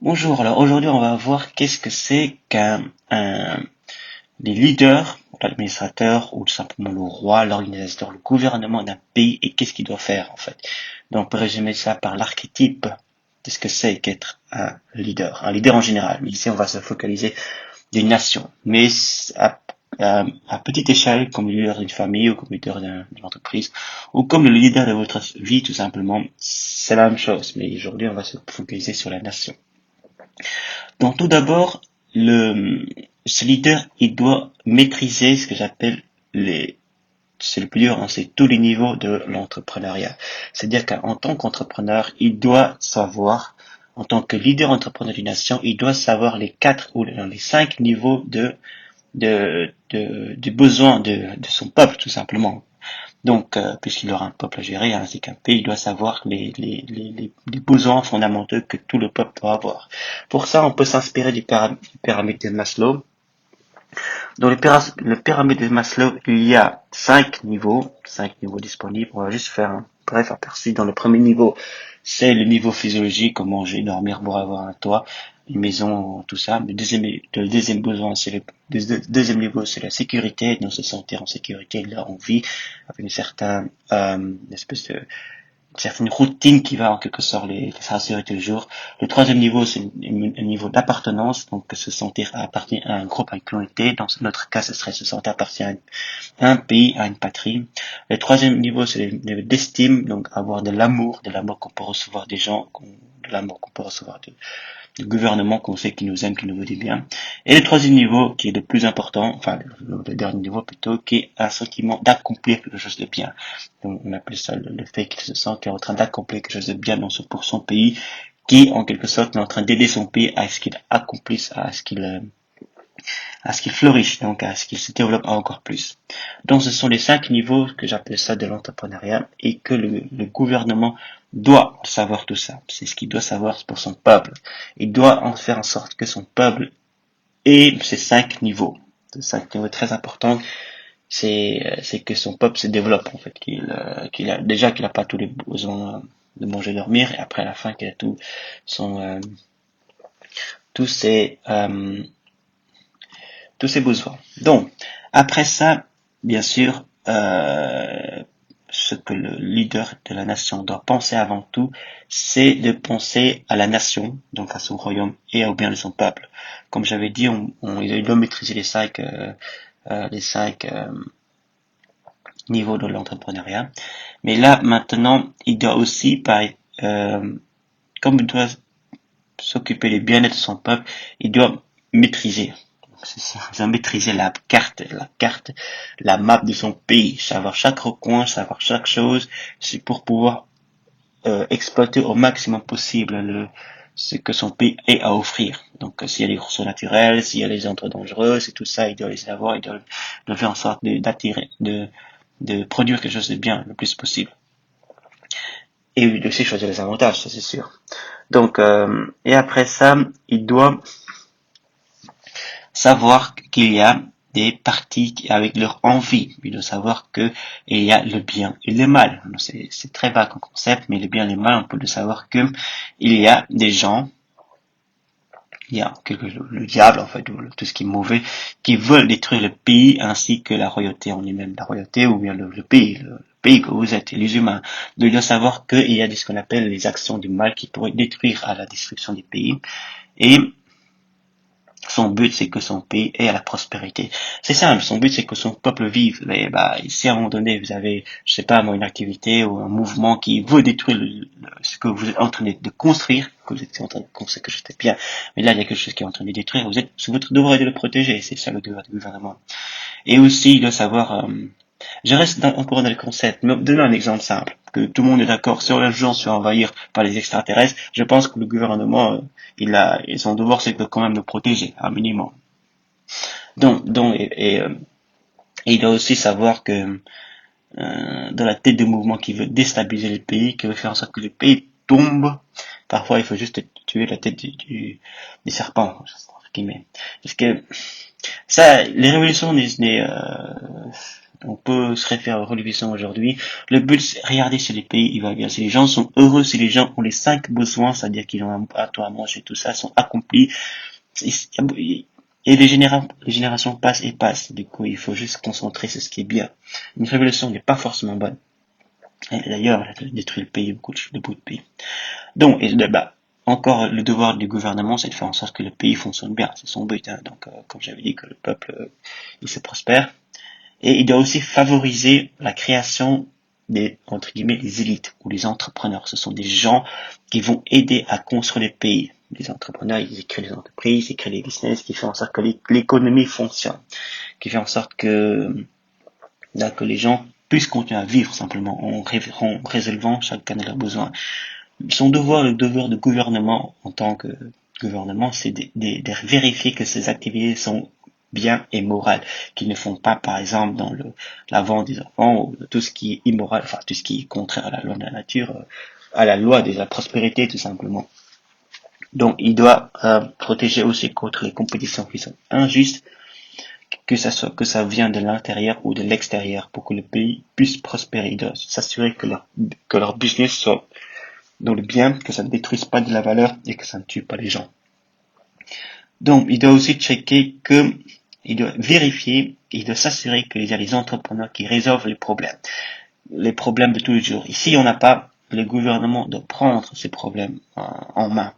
Bonjour, alors aujourd'hui on va voir qu'est-ce que c'est les leaders, l'administrateur ou tout simplement le roi, l'organisateur, le gouvernement d'un pays et qu'est-ce qu'il doit faire en fait. Donc on peut résumer ça par l'archétype de ce que c'est qu'être un leader en général. Mais ici on va se focaliser d'une nation, mais à petite échelle comme le leader d'une famille ou comme le leader d'une entreprise ou comme le leader de votre vie tout simplement, c'est la même chose. Mais aujourd'hui on va se focaliser sur la nation. Donc tout d'abord, ce leader, il doit maîtriser ce que j'appelle c'est le plus dur, hein, c'est tous les niveaux de l'entrepreneuriat. C'est-à-dire qu'en tant qu'entrepreneur, il doit savoir, en tant que leader entrepreneur d'une nation, il doit savoir les 4 ou les 5 niveaux du besoin de son peuple, tout simplement. Donc, puisqu'il aura un peuple à gérer, ainsi qu'un pays, il doit savoir les besoins fondamentaux que tout le peuple doit avoir. Pour ça, on peut s'inspirer du pyramide de Maslow. Dans le pyramide de Maslow, il y a 5 niveaux disponibles. On va juste faire un bref aperçu. Dans le premier niveau, c'est le niveau physiologique, comme manger, dormir, boire, avoir un toit, une maison, tout ça. Le deuxième besoin, deuxième niveau, c'est la sécurité, donc se sentir en sécurité, là on vit avec une espèce de une certaine routine qui va en quelque sorte les rassurer tous les jours. Le troisième niveau, c'est un niveau d'appartenance, donc se sentir appartenir à un groupe, à une communauté. Dans notre cas, ce serait se sentir appartenir à un pays, à une patrie. Le troisième niveau, c'est le niveau d'estime, donc avoir de l'amour qu'on peut recevoir des gens, de l'amour qu'on peut recevoir du gouvernement qu'on sait qui nous aime, qui nous veut du bien. Et le troisième niveau, qui est le plus important, enfin le dernier niveau plutôt, qui est un sentiment d'accomplir quelque chose de bien. Donc on appelle ça le fait qu'il se sent qu'il est en train d'accomplir quelque chose de bien pour son pays, qui en quelque sorte est en train d'aider son pays à ce qu'il accomplisse, à ce qu'il fleurisse, donc à ce qu'il se développe encore plus. Donc ce sont les 5 niveaux que j'appelle ça de l'entrepreneuriat et que le gouvernement doit savoir tout ça. C'est ce qu'il doit savoir pour son peuple. Il doit en faire en sorte que son peuple ait ces 5 niveaux. Ces 5 niveaux très importants, c'est que son peuple se développe en fait, qu'il a pas tous les besoins de manger, dormir, et après à la fin qu'il a son tous ses tous ses besoins. Donc, après ça, bien sûr, ce que le leader de la nation doit penser avant tout, c'est de penser à la nation, donc à son royaume et au bien de son peuple. Comme j'avais dit, il doit maîtriser les cinq niveaux de l'entrepreneuriat. Mais là, maintenant, il doit aussi, comme il doit s'occuper du bien-être de son peuple, il doit maîtriser. C'est ça, il doit maîtriser la map de son pays, savoir chaque recoin, savoir chaque chose, c'est pour pouvoir exploiter au maximum possible ce que son pays est à offrir. Donc s'il y a des ressources naturelles, s'il y a les endroits dangereux, c'est tout ça, il doit les savoir, il doit faire en sorte d'attirer, de produire quelque chose de bien le plus possible. Et il doit aussi choisir les avantages, ça c'est sûr. Donc, et après ça, il doit savoir qu'il y a des partis avec leur envie. Il doit savoir que il y a le bien et le mal. C'est très vague comme concept, mais le bien et le mal, on peut le savoir que il y a des gens, il y a le diable, en fait, ou tout ce qui est mauvais, qui veulent détruire le pays ainsi que la royauté en lui-même. La royauté ou bien le pays, le pays que vous êtes, les humains. Donc, il doit savoir qu'il y a ce qu'on appelle les actions du mal qui pourraient détruire à la destruction du pays. Et son but, c'est que son pays ait à la prospérité. C'est simple, son but, c'est que son peuple vive. Mais si à un moment donné, vous avez, je sais pas, moi, une activité ou un mouvement qui veut détruire ce que vous êtes en train de construire, que vous êtes en train de construire quelque chose de bien, mais là, il y a quelque chose qui est en train de détruire, c'est votre devoir de le protéger. C'est ça le devoir du gouvernement. Et aussi, il doit savoir, je reste encore dans le concept, mais donner un exemple simple, que tout le monde est d'accord sur les gens se faire envahir par les extraterrestres. Je pense que le gouvernement, et son devoir, c'est de quand même le protéger, un minimum. Et il doit aussi savoir que dans la tête du mouvement qui veut déstabiliser le pays, qui veut faire en sorte que le pays tombe, parfois il faut juste tuer la tête du serpent, entre guillemets. Parce que ça, les révolutions On peut se référer aux religions aujourd'hui. Le but, c'est regarder si les pays, il va bien. Si les gens sont heureux, si les gens ont les 5 besoins, c'est-à-dire qu'ils ont un toit à manger, tout ça, sont accomplis. Et les générations passent et passent. Du coup, il faut juste se concentrer sur ce qui est bien. Une révolution n'est pas forcément bonne. Et d'ailleurs, elle a détruit le pays, beaucoup de pays. Donc, encore, le devoir du gouvernement, c'est de faire en sorte que le pays fonctionne bien. C'est son but. Hein. Donc, comme j'avais dit, que le peuple, il se prospère. Et il doit aussi favoriser la création des, entre guillemets, les élites ou les entrepreneurs. Ce sont des gens qui vont aider à construire les pays. Les entrepreneurs, ils créent des entreprises, ils créent des business, qui font en sorte que l'économie fonctionne, qui fait en sorte que les gens puissent continuer à vivre simplement en résolvant chacun de leurs besoins. Son devoir, le devoir de gouvernement en tant que gouvernement, c'est de vérifier que ces activités sont bien et morales, qu'ils ne font pas, par exemple, dans la vente des enfants ou tout ce qui est immoral, enfin tout ce qui est contraire à la loi de la nature, à la loi de la prospérité, tout simplement. Donc, il doit protéger aussi contre les compétitions qui sont injustes, que ça vient de l'intérieur ou de l'extérieur, pour que le pays puisse prospérer. Il doit s'assurer que leur business soit dans le bien, que ça ne détruise pas de la valeur et que ça ne tue pas les gens. Donc, il doit aussi il doit vérifier, il doit s'assurer qu'il y a des entrepreneurs qui résolvent les problèmes de tous les jours. Ici, on n'a pas, le gouvernement doit prendre ces problèmes en main,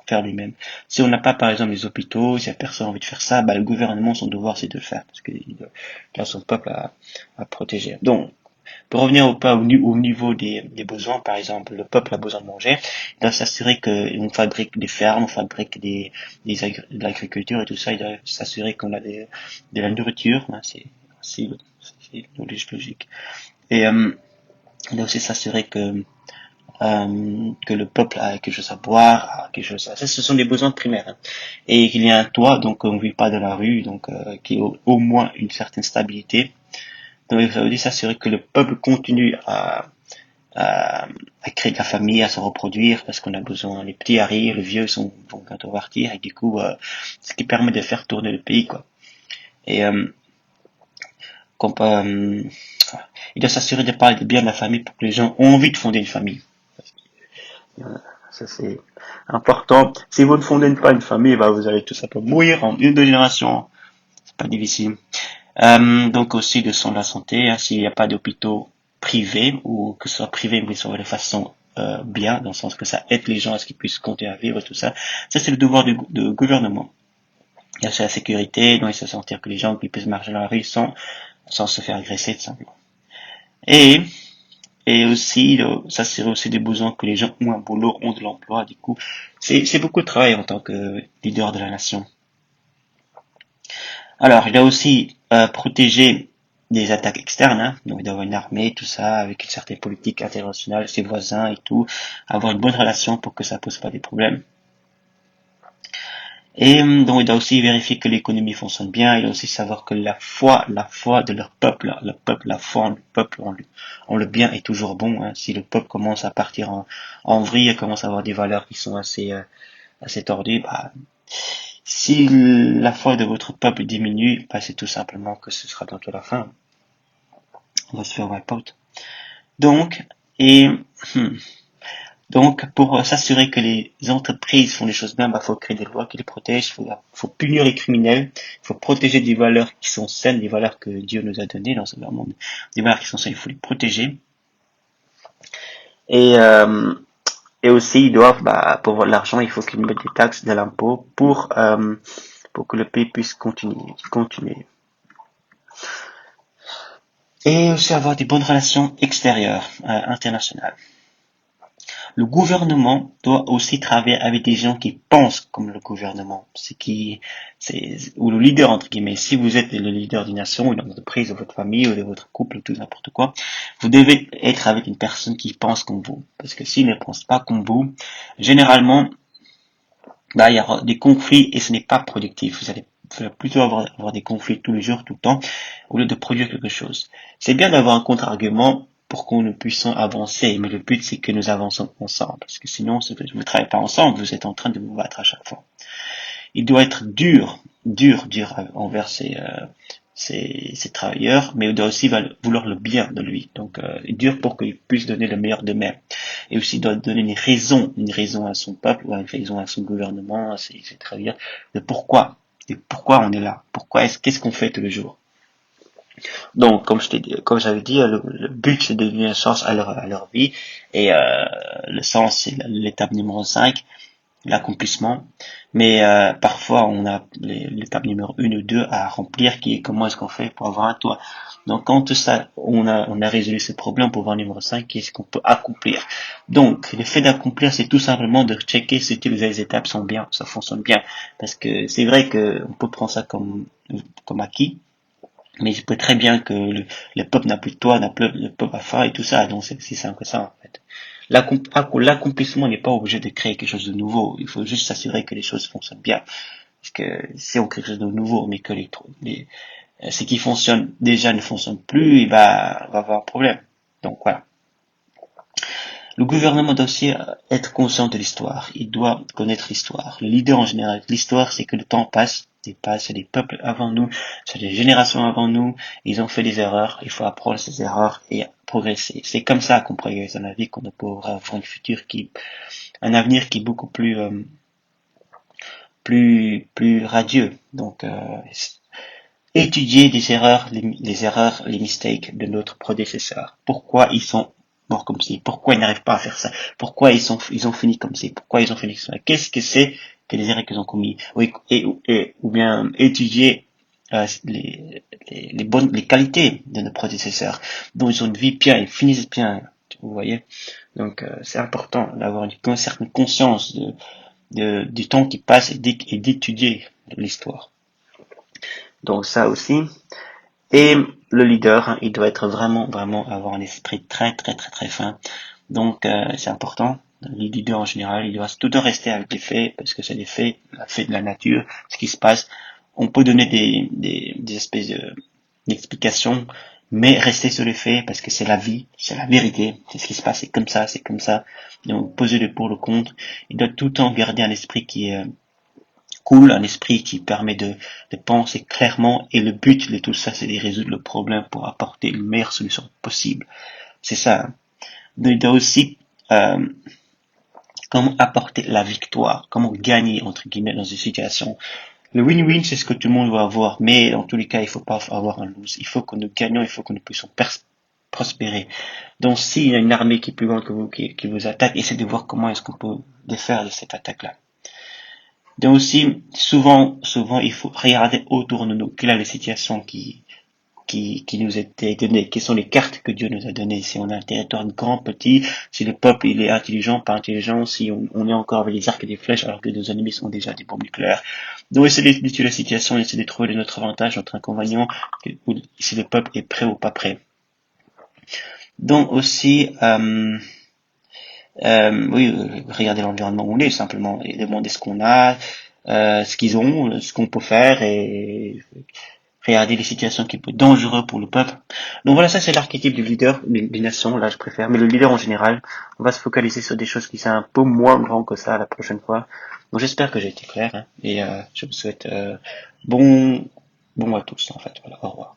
faire lui-même. Si on n'a pas, par exemple, les hôpitaux, si personne n'a envie de faire ça, le gouvernement, son devoir, c'est de le faire, parce qu'il a son peuple à protéger. Donc, pour revenir au niveau des besoins, par exemple, le peuple a besoin de manger, il doit s'assurer qu'on fabrique des fermes, on fabrique de l'agriculture et tout ça, il doit s'assurer qu'on a de la nourriture, hein, c'est logique. Et il doit aussi s'assurer que le peuple a quelque chose à boire, a quelque chose à... Ça, ce sont des besoins primaires. Hein. Et qu'il y a un toit, donc on ne vit pas de la rue, donc qu'il y ait au moins une certaine stabilité. Donc ça veut dire s'assurer que le peuple continue à créer de la famille, à se reproduire, parce qu'on a besoin, les petits arrivent, les vieux vont bientôt partir, et du coup, ce qui permet de faire tourner le pays, quoi. Et il doit s'assurer de parler bien de la famille pour que les gens ont envie de fonder une famille. Ça c'est important. Si vous ne fondez pas une famille, vous allez tout simplement mourir en 1-2 générations. C'est pas difficile. Donc aussi de soins de la santé, hein, s'il n'y a pas d'hôpitaux privés ou que ce soit privé mais soit de façon bien, dans le sens que ça aide les gens à ce qu'ils puissent continuer à vivre, tout ça. Ça c'est le devoir du gouvernement. Il y a aussi la sécurité, donc il faut sentir que les gens qui puissent marcher dans la rue sans se faire agresser tout simplement. Et aussi s'assurer aussi des besoins que les gens ont un boulot, ont de l'emploi. Du coup, c'est beaucoup de travail en tant que leader de la nation. Alors, il doit aussi protéger des attaques externes, hein. Donc il doit avoir une armée, tout ça, avec une certaine politique internationale, ses voisins et tout, avoir une bonne relation pour que ça pose pas des problèmes. Et donc il doit aussi vérifier que l'économie fonctionne bien, il doit aussi savoir que la foi de leur peuple, la foi en le peuple, en le bien est toujours bon, hein. Si le peuple commence à partir en vrille, commence à avoir des valeurs qui sont assez tordues, si la foi de votre peuple diminue, c'est tout simplement que ce sera bientôt la fin. On va se faire wipe out. Donc, pour s'assurer que les entreprises font les choses bien, faut créer des lois qui les protègent, faut punir les criminels, faut protéger des valeurs qui sont saines, des valeurs que Dieu nous a données dans ce monde, des valeurs qui sont saines, il faut les protéger. Et aussi, ils doivent, pour l'argent, il faut qu'ils mettent des taxes, de l'impôt pour que le pays puisse continuer. Et aussi avoir des bonnes relations extérieures, internationales. Le gouvernement doit aussi travailler avec des gens qui pensent comme le gouvernement, ou le leader entre guillemets. Si vous êtes le leader d'une nation, ou d'une entreprise, de votre famille, ou de votre couple, ou tout n'importe quoi, vous devez être avec une personne qui pense comme vous. Parce que s'il ne pense pas comme vous, généralement, il y aura des conflits et ce n'est pas productif. Vous allez plutôt avoir des conflits tous les jours, tout le temps, au lieu de produire quelque chose. C'est bien d'avoir un contre-argument pour que nous puissions avancer, mais le but c'est que nous avançons ensemble, parce que sinon, si vous ne travaillez pas ensemble, vous êtes en train de vous battre à chaque fois. Il doit être dur envers ses travailleurs, mais il doit aussi vouloir le bien de lui. Donc, il dur pour qu'il puisse donner le meilleur d'eux-mêmes. Et aussi, il doit donner une raison à son peuple, ou une raison à son gouvernement, à ses travailleurs, de pourquoi. Et pourquoi on est là. Qu'est-ce qu'on fait tous les jours. Donc, comme j'avais dit, le but, c'est de donner un sens à leur vie. Et le sens, c'est l'étape numéro 5, l'accomplissement. Mais parfois, on a l'étape numéro 1 ou 2 à remplir, qui est comment est-ce qu'on fait pour avoir un toit. Donc, quand ça, on a résolu ce problème pour voir numéro 5, qu'est-ce qu'on peut accomplir. Donc, le fait d'accomplir, c'est tout simplement de checker si toutes les étapes sont bien, ça fonctionne bien. Parce que c'est vrai que on peut prendre ça comme acquis, mais il peut très bien que le peuple n'a plus de toit, n'a plus le peuple a faim et tout ça. Donc c'est si simple que ça en fait. L'accomplissement n'est pas obligé de créer quelque chose de nouveau. Il faut juste s'assurer que les choses fonctionnent bien. Parce que si on crée quelque chose de nouveau, mais que ce qui fonctionne déjà ne fonctionne plus, va avoir un problème. Donc voilà. Le gouvernement doit aussi être conscient de l'histoire. Il doit connaître l'histoire. Le leader en général, l'histoire, c'est que le temps passe. C'est des peuples avant nous, c'est des générations avant nous. Ils ont fait des erreurs. Il faut apprendre ces erreurs et progresser. C'est comme ça qu'on progresse dans la vie, qu'on pourra avoir un avenir qui est beaucoup plus radieux. Donc, étudier les mistakes de notre prédécesseur. Pourquoi ils sont morts comme ça? Pourquoi ils n'arrivent pas à faire ça? Pourquoi ils ont fini comme ça? Pourquoi ils ont fini comme ça? Qu'est-ce que c'est que les erreurs qu'ils ont commis? Oui, ou bien étudier les qualités de nos prédécesseurs, dont ils ont une vie bien, ils finissent bien. Vous voyez? Donc, c'est important d'avoir une certaine conscience du temps qui passe et d'étudier l'histoire. Donc ça aussi. Et le leader, il doit être vraiment avoir un esprit très fin. Donc c'est important. Le leader en général, il doit tout le temps rester avec les faits, parce que c'est les faits de la nature, ce qui se passe. On peut donner des espèces d'explications, mais rester sur les faits, parce que c'est la vie, c'est la vérité, c'est ce qui se passe, c'est comme ça. Donc poser le pour, le contre. Il doit tout le temps garder un esprit qui est cool, un esprit qui permet de penser clairement, et le but de tout ça, c'est de résoudre le problème pour apporter une meilleure solution possible. C'est ça. Hein. Il doit aussi comment apporter la victoire, comment gagner entre guillemets dans une situation. Le win-win, c'est ce que tout le monde va avoir, mais dans tous les cas, il faut pas avoir un lose. Il faut que nous gagnions, il faut que nous puissions prospérer. Donc, s'il y a une armée qui est plus grande que vous, qui vous attaque, essayez de voir comment est-ce qu'on peut défaire de cette attaque-là. Donc aussi, souvent, il faut regarder autour de nous, quelle est la situation qui nous était donnée, quelles sont les cartes que Dieu nous a données, si on a un territoire grand, petit, si le peuple il est intelligent, pas intelligent, si on est encore avec des arcs et des flèches alors que nos ennemis sont déjà des bombes nucléaires. Donc essayer d'étudier la situation, essayer de trouver notre avantage, notre inconvénient, ou si le peuple est prêt ou pas prêt. Donc aussi, oui, regarder l'environnement où on est simplement et demander ce qu'on a, ce qu'ils ont, ce qu'on peut faire et regarder les situations qui peuvent être dangereuses pour le peuple. Donc voilà, ça c'est l'archétype du leader, des nations, là je préfère, mais le leader en général, on va se focaliser sur des choses qui sont un peu moins grandes que ça la prochaine fois. Donc j'espère que j'ai été clair hein, et je vous souhaite bon à tous en fait. Voilà, au revoir.